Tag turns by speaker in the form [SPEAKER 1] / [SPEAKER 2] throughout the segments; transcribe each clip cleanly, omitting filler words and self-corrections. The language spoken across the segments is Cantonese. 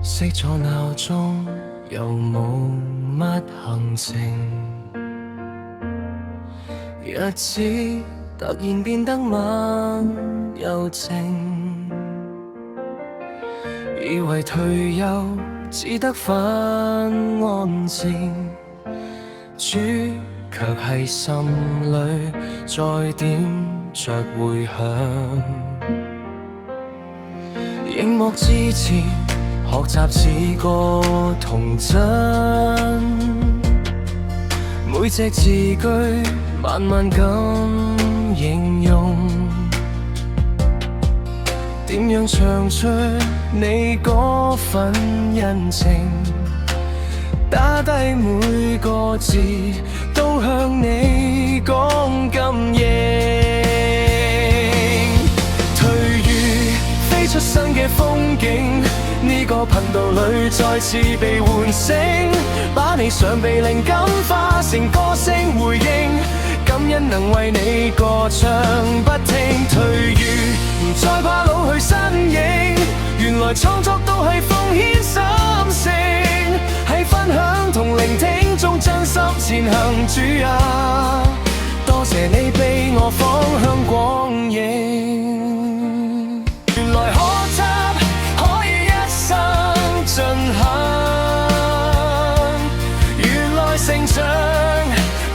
[SPEAKER 1] 熄咗鬧鐘，又冇乜行程，日子突然變得慢又靜，以為退休只得返安靜，主卻係心裏再點着回響。熒幕之前學習似個童真，每隻字句慢慢咁形容，點樣唱出你嗰份恩情，打低每個字都向你講感應。出生嘅風景，呢個頻道裏再次被喚醒，把你常被靈感化成歌聲回應，感恩能為你歌唱不聽退於，唔再怕老去身影，原來創作都係奉獻心聲，喺分享同聆聽中真心前行。主啊，多謝你俾我方向廣影，原來學習可以一生進行，原來成長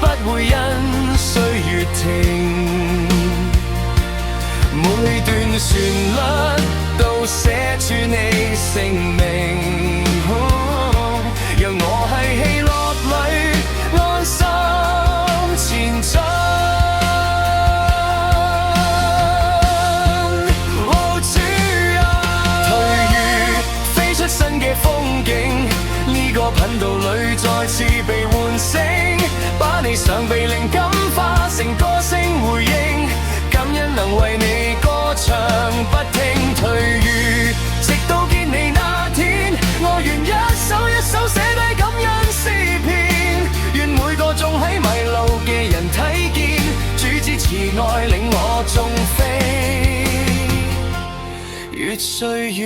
[SPEAKER 1] 不會因歲月停，每段旋律都寫出你姓名，讓我喺喜樂裏安心前進。呢個頻道裏再次被喚醒，把你常被靈感化成歌聲回應，感恩能為你歌唱不聽退於，直到見你那天，我願一首一首寫低感恩詩篇，願每個縱喺迷路嘅人睇見，主之慈愛令我縱飛越歲月。